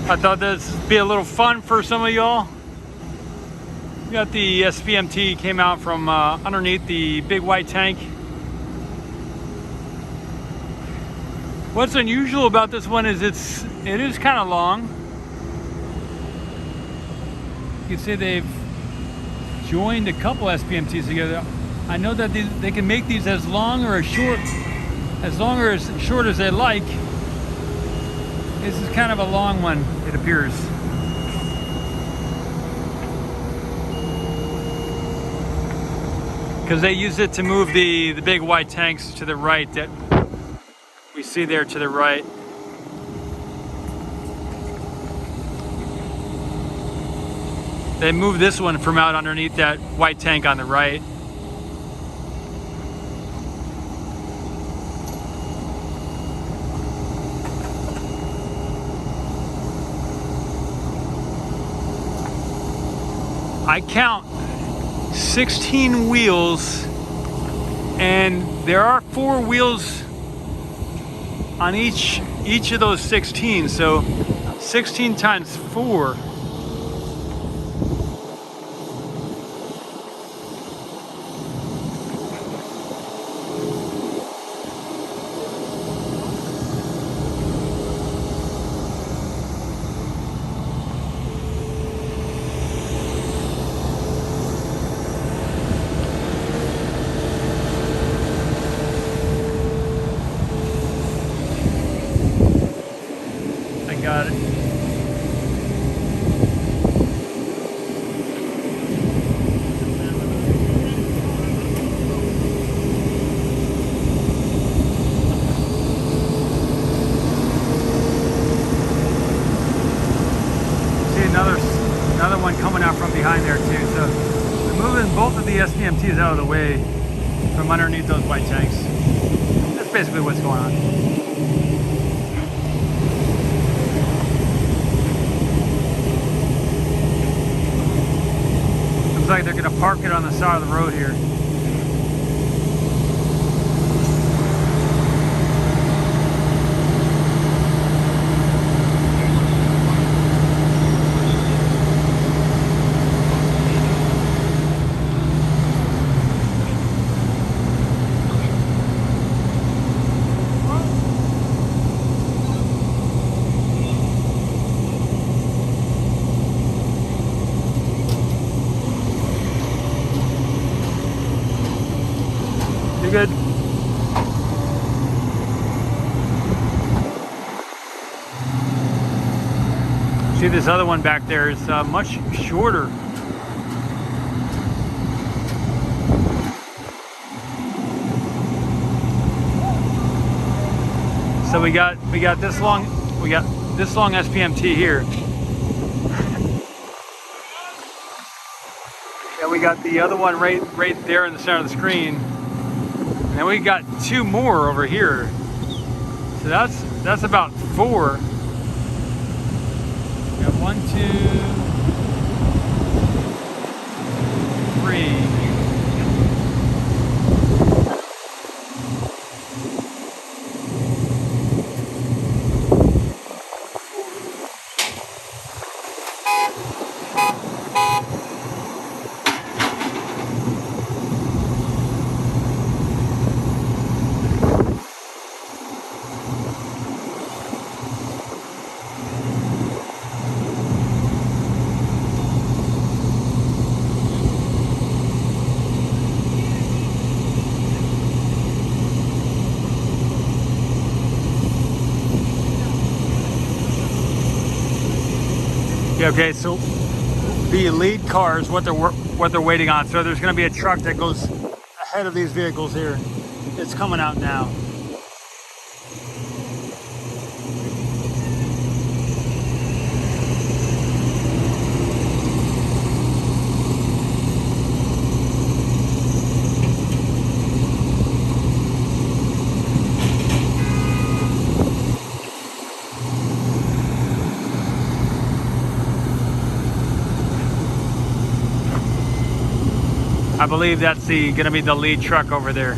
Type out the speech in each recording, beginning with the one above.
I thought this would be a little fun for some of y'all. We got the SPMT came out from underneath the big white tank. What's unusual about this one is it is kind of long. You can see they've joined a couple SPMTs together. I know that they can make these as long or as short as they like. This is kind of a long one, it appears. Because they use it to move the big white tanks to the right that we see there to the right. They move this one from out underneath that white tank on the right. I count 16 wheels, and there are 4 wheels on each of those 16, so 16 times 4. Got it. See another one coming out from behind there too. So we're moving both of the SPMTs out of the way from underneath those white tanks. That's basically what's going on. Looks like they're going to park it on the side of the road here. Good. See, this other one back there is much shorter. So we got this long SPMT here. And we got the other one right there in the center of the screen. And then we got 2 more over here. So that's about 4. We got 1, 2, 3. Okay, so the lead car is what they're waiting on. So there's going to be a truck that goes ahead of these vehicles here. It's coming out now. I believe that's going to be the lead truck over there.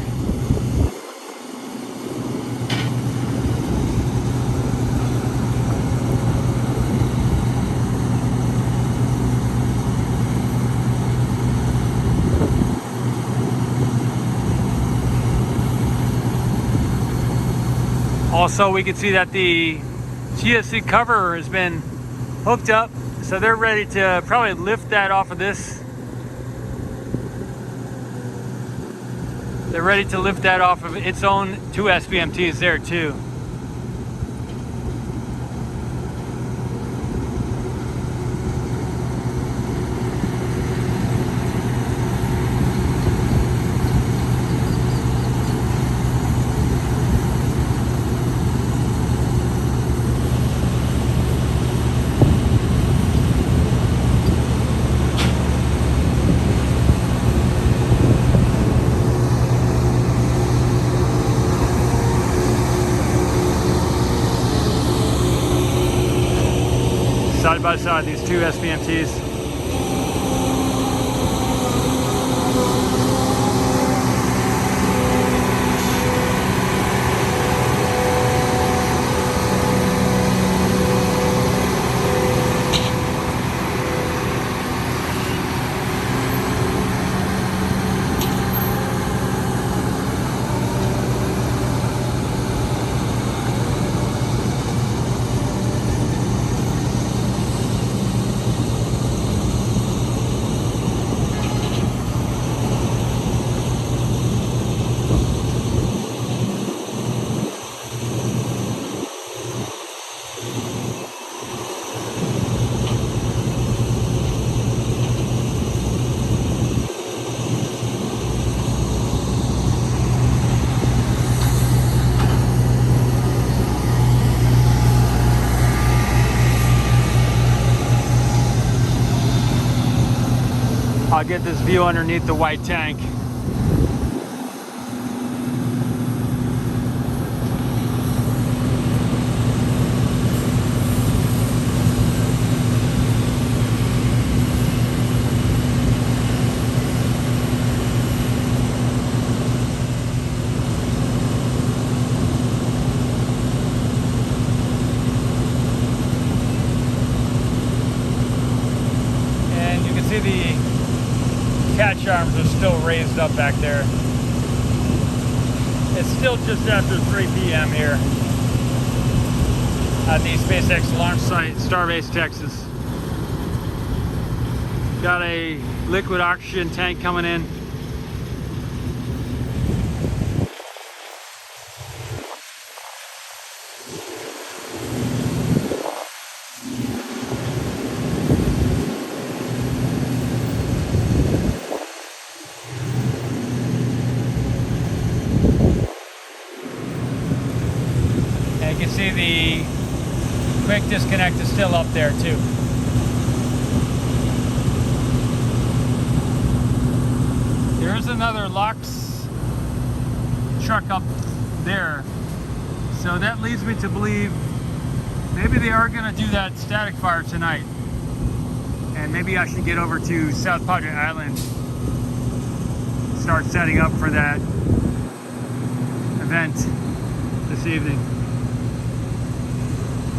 Also, we can see that the GSC cover has been hooked up, so they're ready to probably lift that off of this. They're ready to lift that off of its own 2 SPMTs there too. Side by side, these 2 SPMTs. I'll get this view underneath the white tank. And you can see the catch arms are still raised up back there. It's still just after 3 p.m. here at the SpaceX launch site, Starbase, Texas. Got a liquid oxygen tank coming in. You can see the quick disconnect is still up there too. There is another LOX truck up there, so that leads me to believe maybe they are going to do that static fire tonight, and maybe I should get over to South Padre Island, start setting up for that event this evening.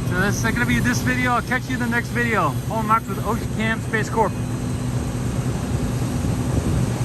So that's going to be this video. I'll catch you in the next video. S Mamakos with Ocean Cam Space Corp.